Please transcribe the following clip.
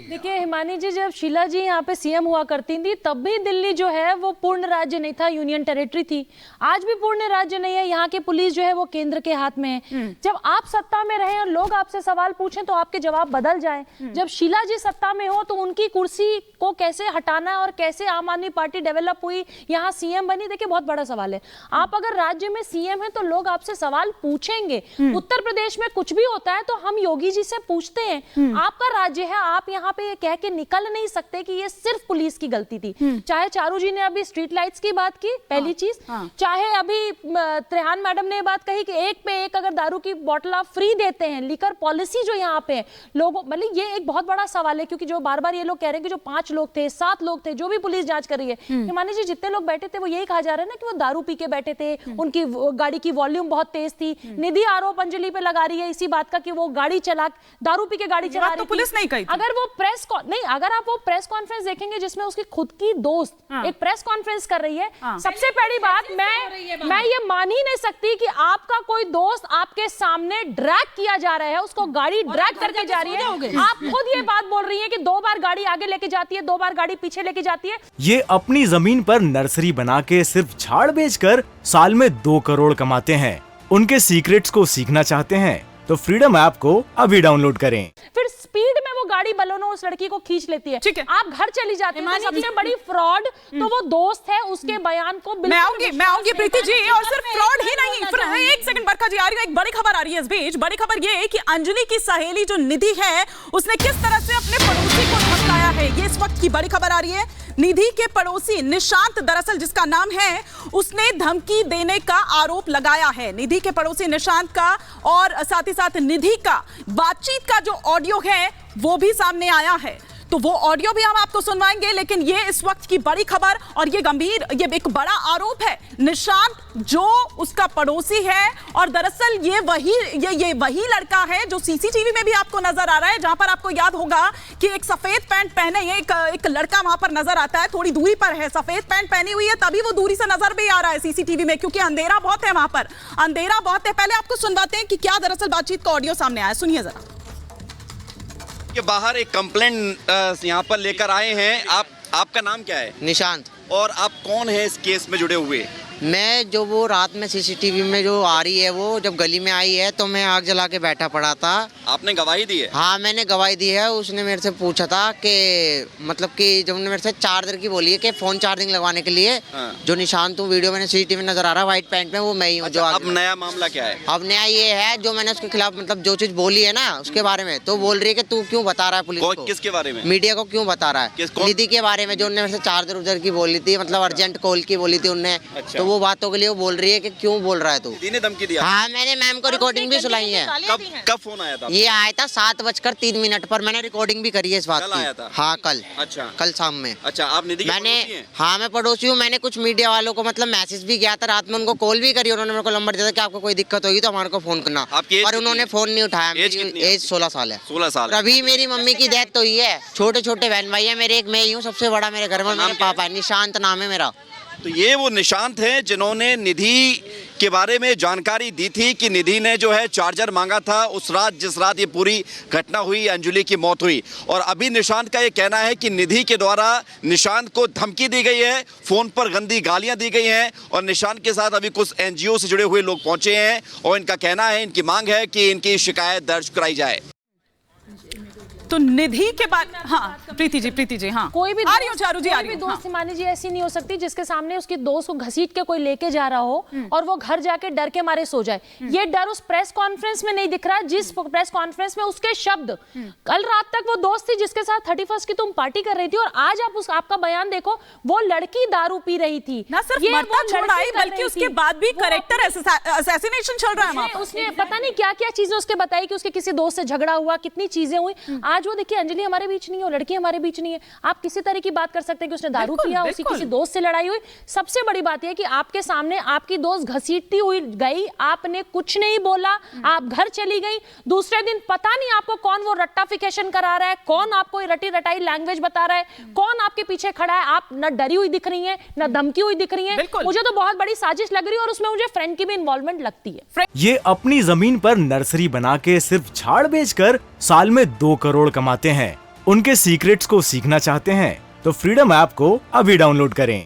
देखिए हिमानी जी, जब शीला जी यहाँ पे सीएम हुआ करती थी तब भी दिल्ली जो है वो पूर्ण राज्य नहीं था, यूनियन टेरिटरी थी। आज भी पूर्ण राज्य नहीं है। यहाँ की पुलिस जो है वो केंद्र के हाथ में है। जब आप सत्ता में रहे और लोग आपसे सवाल पूछें तो आपके जवाब बदल जाए। जब शीला जी सत्ता में हो तो उनकी कुर्सी को कैसे हटाना और कैसे आम आदमी पार्टी डेवलप हुई, यहाँ सीएम बनी, देखिए बहुत बड़ा सवाल है। आप अगर राज्य में सीएम है तो लोग आपसे सवाल पूछेंगे। उत्तर प्रदेश में कुछ भी होता है तो हम योगी जी से पूछते हैं, आपका राज्य है, आप यहाँ पे ये कह के निकल नहीं सकते कि ये सिर्फ पुलिस की गलती थी। चाहे चारू जी ने अभी स्ट्रीट लाइट्स की बात की, पहली चीज, चाहे अभी त्रेहान मैडम ने बात कही कि एक पे एक अगर दारू की बोतल आप फ्री देते हैं, लिकर पॉलिसी जो यहाँ पे है लोगों, मतलब ये एक बहुत बड़ा सवाल है। क्योंकि जो बार बार ये लोग कह रहे हैं कि जो 5 लोग थे, 7 लोग थे, जो भी पुलिस जांच कर रही है, मान लीजिए जितने लोग बैठे थे वो यही कहा जा रहा है ना कि वो दारू पी के बैठे थे, उनकी गाड़ी की वॉल्यूम बहुत तेज थी। निधि आरोप अंजलि पे लगा रही है इसी बात का कि वो गाड़ी चला, दारू पी के गाड़ी चला रही थी। पुलिस नहीं कही। अगर वो अगर आप वो प्रेस कॉन्फ्रेंस देखेंगे जिसमें उसकी खुद की दोस्त एक प्रेस कॉन्फ्रेंस कर रही है, सबसे पहली बात मैं ये मान ही नहीं सकती कि आपका कोई दोस्त आपके सामने ड्रैग किया जा रहा है, उसको गाड़ी ड्रैग करके जा रही है। आप खुद ये बात बोल रही है कि 2 बार गाड़ी आगे लेके जाती है, 2 बार गाड़ी पीछे लेके जाती है। ये अपनी जमीन पर नर्सरी बना के सिर्फ झाड़ बेचकर साल में 2 करोड़ कमाते हैं। उनके सीक्रेट्स को सीखना चाहते हैं तो फ्रीडम ऐप को अभी डाउनलोड करें। फिर स्पीड में वो गाड़ी बलोनो उस लड़की को खींच लेती है। ठीक है, आप घर चली जाती है। सबसे बड़ी फ्रॉड तो वो दोस्त है, उसके बयान को मैं आऊंगी प्रीति जी। और सिर्फ फ्रॉड ही नहीं, फिर एक सेकंड बरखा जी आ रही है। एक बड़ी खबर आ रही है इस बीच। बड़ी खबर ये है कि अंजलि की सहेली जो निधि है उसने किस तरह से अपने पड़ोसी को धमकाया है, ये इस वक्त की बड़ी खबर आ रही है। निधि के पड़ोसी निशांत, दरअसल जिसका नाम है, उसने धमकी देने का आरोप लगाया है। निधि के पड़ोसी निशांत का और साथ ही साथ निधि का बातचीत का जो ऑडियो है वो भी सामने आया है, तो वो ऑडियो भी हम आपको सुनवाएंगे। लेकिन ये इस वक्त की बड़ी खबर और ये गंभीर, ये एक बड़ा आरोप है। निशांत जो उसका पड़ोसी है और दरअसल ये वही लड़का है जो सीसीटीवी में भी आपको नजर आ रहा है, जहां पर आपको याद होगा कि एक सफेद पैंट पहने एक लड़का वहां पर नजर आता है, थोड़ी दूरी पर है, सफेद पैंट पहनी हुई है, तभी वो दूरी से नजर भी आ रहा है सीसीटीवी में, क्योंकि अंधेरा बहुत है वहां पर, अंधेरा बहुत है। पहले आपको सुनवाते हैं कि क्या दरअसल बातचीत का ऑडियो सामने आया, सुनिए जरा। के बाहर एक कंप्लेंट यहाँ पर लेकर आए हैं। आपका नाम क्या है? निशांत। और आप कौन है इस केस में जुड़े हुए? मैं जो वो रात में सीसीटीवी में जो आ रही है, वो जब गली में आई है तो मैं आग जला के बैठा पड़ा था। आपने गवाही दी है? हाँ मैंने गवाही दी है। उसने मेरे से पूछा था कि मतलब कि जब उन्होंने मेरे से चार्जर की बोली है कि फोन चार्जिंग लगवाने के लिए, जो निशांत हूँ वीडियो में सीसीटीवी में नजर आ रहा है व्हाइट पैंट में, वो मैं ही हूँ। अच्छा, अब नया मामला क्या है? अब नया ये है जो मैंने उसके खिलाफ मतलब जो चीज बोली है ना उसके बारे में, तो बोल रही है कि तू क्यों बता रहा है पुलिस को? किसके बारे में? मीडिया को क्यों बता रहा है? निधि के बारे में, जो उन्होंने मेरे से चार्जर उधर की बोली थी, मतलब अर्जेंट कॉल की बोली थी उनने। तो वो बातों के लिए बोल रही है कि क्यों बोल रहा है तू? ने धमकी दिया? हाँ मैंने मैम को रिकॉर्डिंग भी सुनाई है। कब फोन आया था? ये आया था 7:03 पर, मैंने रिकॉर्डिंग भी करी है इस बात की। आया था? हाँ कल। अच्छा, कल शाम में। अच्छा, आप निधि मैंने, हाँ मैं पड़ोसी हूँ। मैंने कुछ मीडिया वालों को मतलब मैसेज भी किया था, रात में उनको कॉल भी करी, उन्होंने मेरे को नंबर दिया था कि आपको कोई दिक्कत होगी तो हमारे को फोन करना, पर उन्होंने फोन नहीं उठाया। एज 16 साल है। 16 साल। अभी मेरी मम्मी की डेथ हुई है, छोटे छोटे बहन भाई है मेरे, एक मैं ही हूँ सबसे बड़ा मेरे घर में, मेरे पापा है। निशांत नाम है मेरा। तो ये वो निशांत है जिन्होंने निधि के बारे में जानकारी दी थी कि निधि ने जो है चार्जर मांगा था उस रात, जिस रात ये पूरी घटना हुई, अंजलि की मौत हुई। और अभी निशांत का ये कहना है कि निधि के द्वारा निशांत को धमकी दी गई है, फोन पर गंदी गालियां दी गई हैं, और निशांत के साथ अभी कुछ एनजीओ से जुड़े हुए लोग पहुंचे हैं और इनका कहना है, इनकी मांग है कि इनकी शिकायत दर्ज कराई जाए। तो निधि के बाद, हाँ प्रीति जी, हाँ कोई भी आ रही हो चारू जी, आ रही हो। दोस्त हिमानी जी ऐसी नहीं हो सकती जिसके सामने उसकी दोस्त को घसीट के कोई लेके जा रहा हो और वो घर जाके डर के मारे सो जाए। ये डर उस प्रेस कॉन्फ्रेंस में नहीं दिख रहा, जिस प्रेस कॉन्फ्रेंस में उसके शब्द, कल रात तक वो दोस्त थी जिसके साथ 31 की तुम पार्टी कर रही थी, और आज आप आपका बयान देखो, वो लड़की दारू पी रही थी। ना सिर्फ मरता छोड़ा ही, बल्कि उसके बाद भी कैरेक्टर असैसिनेशन चल रहा है वहां पर। उसने पता नहीं क्या क्या चीजें उसके बताई कि उसके किसी दोस्त से झगड़ा हुआ, कितनी चीजें हुई। आज वो देखिए अंजलि हमारे बीच नहीं है, लड़की हमारे बीच नहीं है। आप किसी तरह की बात कर सकते हैं कि उसने दारू पिया, उसकी किसी दोस्त से लड़ाई हुई। सबसे बड़ी बात यह कि आपके सामने आपकी दोस्त घसीटती हुई गई, आपने कुछ नहीं बोला, आप घर चली गई। दूसरे दिन पता नहीं आपको कौन वो रट्टाफिकेशन करा रहा है, कौन आपको रटी रटाई लैंग्वेज बता रहा है, कौन आपके पीछे खड़ा है। आप न डरी हुई दिख रही हैं, न धमकी हुई दिख रही हैं। मुझे तो बहुत बड़ी साजिश लग रही है और उसमें मुझे फ्रेंड की भी इन्वॉल्वमेंट लगती है। ये अपनी जमीन पर नर्सरी बना के सिर्फ झाड़ बेचकर साल में 2 करोड़ कमाते हैं। उनके सीक्रेट्स को सीखना चाहते हैं तो फ्रीडम ऐप को अभी डाउनलोड करें।